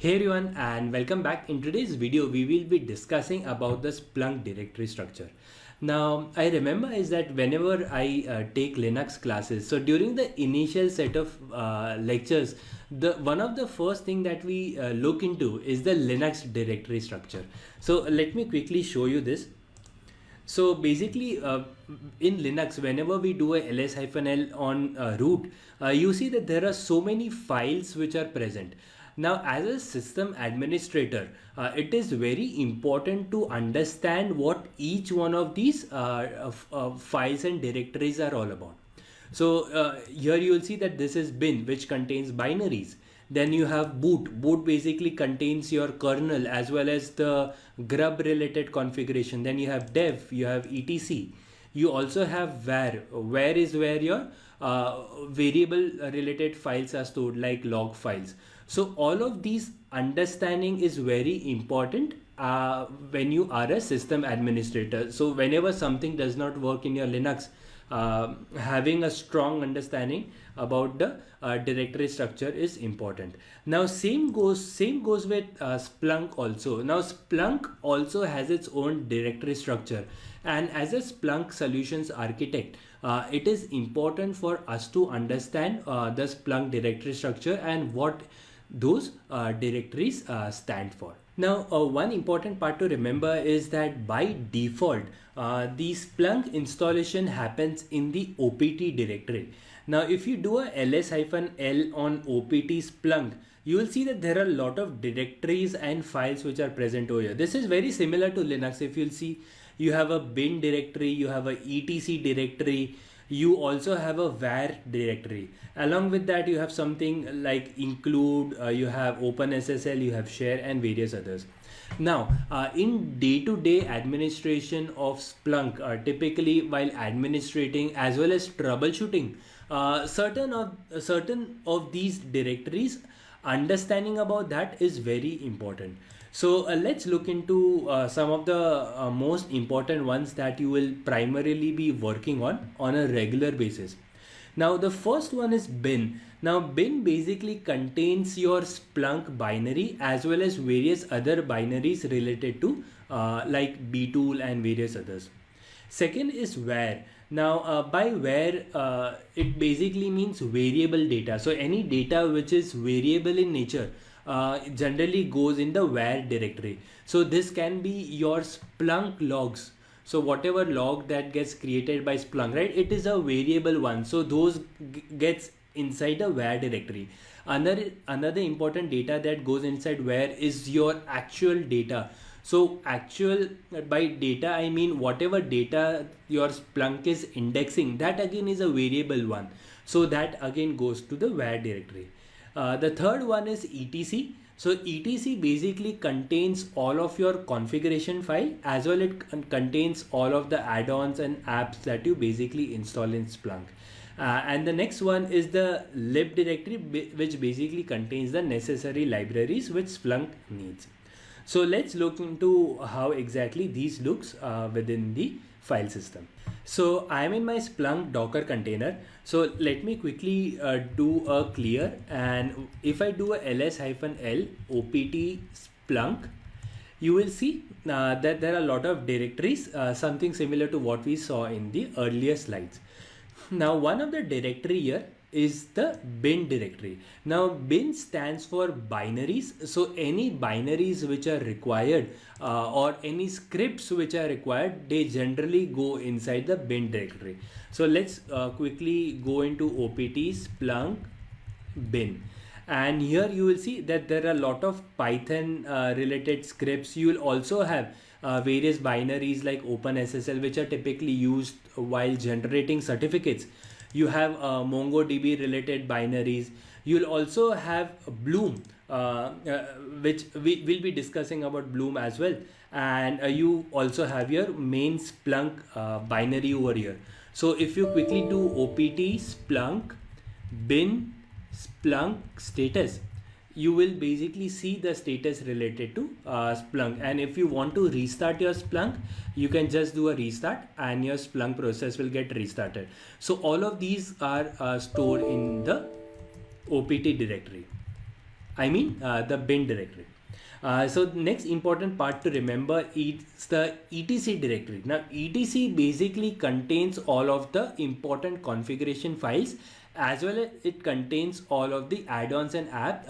Hey everyone and welcome back. In today's video we will be discussing about the Splunk directory structure. Now I remember is that whenever I take Linux classes, so during the initial set of lectures, the one of the first thing that we look into is the Linux directory structure. So let me quickly show you this. So basically, in Linux, whenever we do a ls-l on root, you see that there are so many files which are present. Now, as a system administrator, it is very important to understand what each one of these files and directories are all about. So here you will see that this is bin, which contains binaries. Then you have boot. Boot basically contains your kernel as well as the grub related configuration. Then you have dev, you have etc. You also have var. Var is where your variable related files are stored, like log files. So all of these understanding is very important when you are a system administrator. So whenever something does not work in your Linux, having a strong understanding about the directory structure is important. Now same goes with Splunk also. Now Splunk also has its own directory structure, and as a Splunk solutions architect, it is important for us to understand the Splunk directory structure and what those directories stand for. Now, one important part to remember is that by default, the Splunk installation happens in the OPT directory. Now, if you do a ls-l on OPT Splunk, you will see that there are a lot of directories and files which are present over here. This is very similar to Linux. If you'll see, you have a bin directory, you have a etc directory, you also have a var directory. Along with that, you have something like include, you have OpenSSL, you have share, and various others. Now, in day-to-day administration of Splunk, typically while administrating as well as troubleshooting, certain of these directories, understanding about that is very important. So let's look into some of the most important ones that you will primarily be working on a regular basis. Now the first one is bin. Now bin basically contains your Splunk binary as well as various other binaries related to like btool and various others. Second is var. Now by var, it basically means variable data. So any data which is variable in nature generally goes in the var directory. So this can be your Splunk logs. So whatever log that gets created by Splunk, right, it is a variable one. So those gets inside the var directory. Another important data that goes inside var is your actual data. So actual, by data I mean whatever data your Splunk is indexing, that again is a variable one. So that again goes to the var directory. The third one is etc. So etc basically contains all of your configuration file as well it contains all of the add-ons and apps that you basically install in Splunk. And the next one is the lib directory, which basically contains the necessary libraries which Splunk needs. So let's look into how exactly these looks within the file system. So I'm in my Splunk Docker container. So let me quickly do a clear, and if I do a ls-l opt Splunk, you will see that there are a lot of directories, something similar to what we saw in the earlier slides. Now one of the directory here is the bin directory. Now bin stands for binaries. So any binaries which are required or any scripts which are required, they generally go inside the bin directory. So let's quickly go into opt Splunk bin. And here you will see that there are a lot of Python related scripts. You will also have various binaries like OpenSSL, which are typically used while generating certificates. You have MongoDB related binaries. You'll also have Bloom, which we will be discussing about Bloom as well. And you also have your main Splunk binary over here. So if you quickly do opt Splunk bin Splunk status, you will basically see the status related to Splunk. And if you want to restart your Splunk, you can just do a restart and your Splunk process will get restarted. So all of these are stored in the opt directory. the bin directory. So the next important part to remember is the etc directory. Now etc basically contains all of the important configuration files, as well as it contains all of the add-ons and apps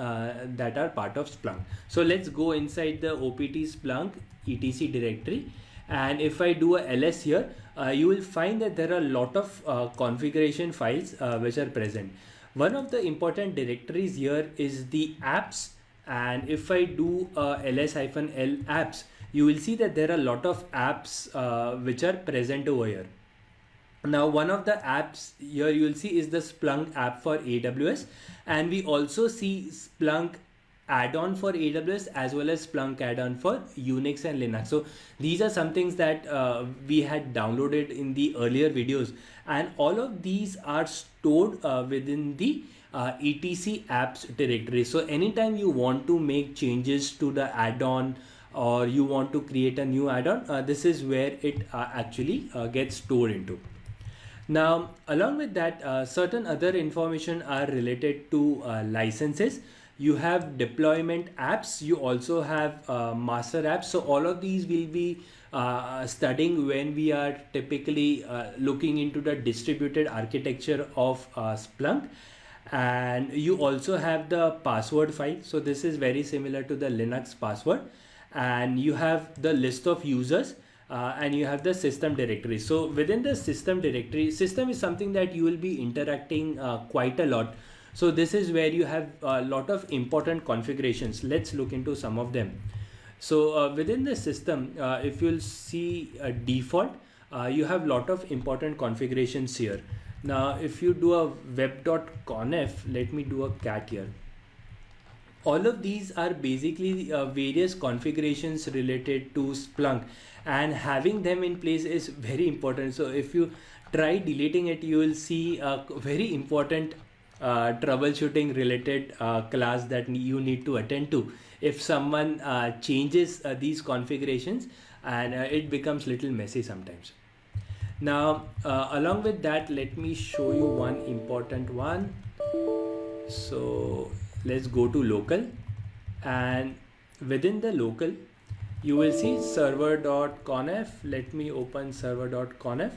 that are part of Splunk. So let's go inside the OPT Splunk etc directory, and if I do a ls here, you will find that there are a lot of configuration files which are present. One of the important directories here is the apps, and if I do ls-l apps, you will see that there are a lot of apps which are present over here. Now one of the apps here you will see is the Splunk app for AWS, and we also see Splunk add-on for AWS as well as Splunk add-on for Unix and Linux. So these are some things that we had downloaded in the earlier videos, and all of these are stored within the etc apps directory. So anytime you want to make changes to the add-on or you want to create a new add-on, this is where it actually gets stored into. Now along with that, certain other information are related to licenses. You have deployment apps, you also have master apps. So all of these will be studying when we are typically looking into the distributed architecture of Splunk. And you also have the password file. So this is very similar to the Linux password. And you have the list of users, and you have the system directory. So within the system directory, system is something that you will be interacting quite a lot. So this is where you have a lot of important configurations. Let's look into some of them. So within the system, if you'll see default, you have a lot of important configurations here. Now if you do a web.conf, let me do a cat here. All of these are basically various configurations related to Splunk, and having them in place is very important. So if you try deleting it, you will see a very important troubleshooting related class that you need to attend to if someone changes these configurations, and it becomes little messy sometimes. Now along with that, let me show you one important one. So let's go to local, and within the local you will see server.conf. Let me open server.conf,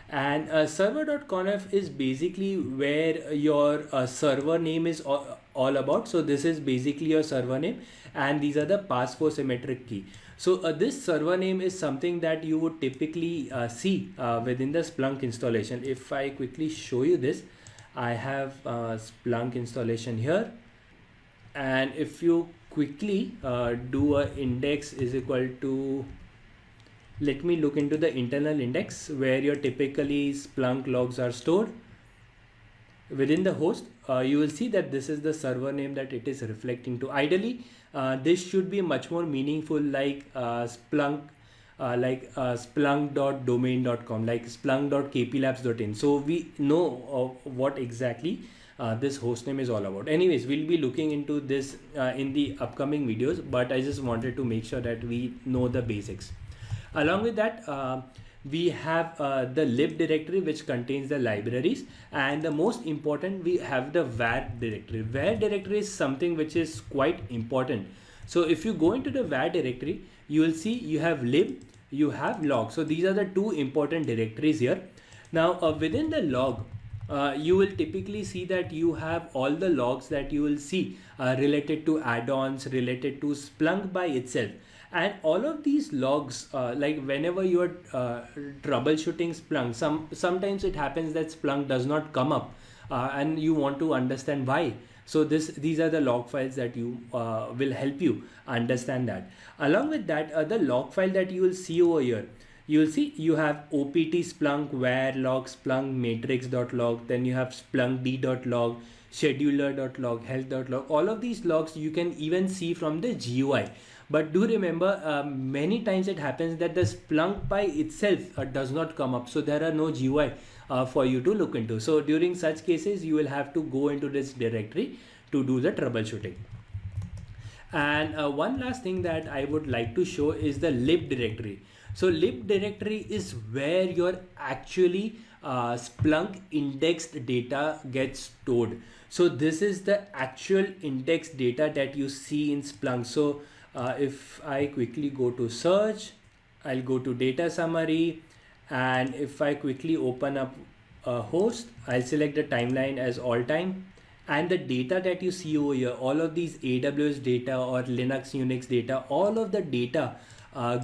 and server.conf is basically where your server name is all about. So this is basically your server name, and these are the pass4 symmetric key. So this server name is something that you would typically see within the Splunk installation. If I quickly show you this, I have Splunk installation here, and if you quickly do a index is equal to, let me look into the internal index where your typically Splunk logs are stored within the host. You will see that this is the server name that it is reflecting to. Ideally this should be much more meaningful, like Splunk, splunk.domain.com, like splunk.kplabs.in, so we know what exactly this hostname is all about. Anyways, we'll be looking into this in the upcoming videos, but I just wanted to make sure that we know the basics. Along with that, we have the lib directory, which contains the libraries, and the most important, we have the var directory. Var directory is something which is quite important. So if you go into the var directory, you will see you have lib, you have log. So these are the two important directories here. Now within the log, you will typically see that you have all the logs that you will see related to add-ons, related to Splunk by itself. And all of these logs, like whenever you are troubleshooting Splunk, sometimes it happens that Splunk does not come up, and you want to understand why. So these are the log files that you will help you understand that. Along with that, the log file that you will see over here, you will see you have opt splunk var log splunk matrix.log, then you have splunk d.log, scheduler.log, health.log. All of these logs you can even see from the GUI. But do remember, many times it happens that the Splunk by itself does not come up. So there are no GUI for you to look into. So during such cases, you will have to go into this directory to do the troubleshooting. And one last thing that I would like to show is the lib directory. So lib directory is where you're actually Splunk indexed data gets stored. So this is the actual indexed data that you see in Splunk. So if I quickly go to search, I'll go to data summary, and if I quickly open up a host, I'll select the timeline as all time, and the data that you see over here, all of these AWS data or Linux Unix data, all of the data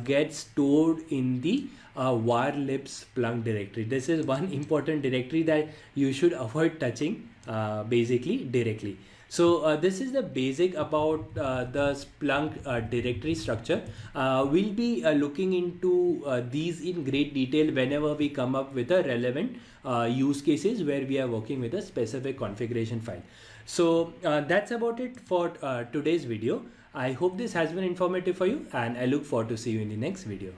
gets stored in the warlib Splunk directory. This is one important directory that you should avoid touching basically directly. So this is the basic about the Splunk directory structure. We'll be looking into these in great detail whenever we come up with a relevant use cases where we are working with a specific configuration file. So that's about it for today's video. I hope this has been informative for you, and I look forward to see you in the next video.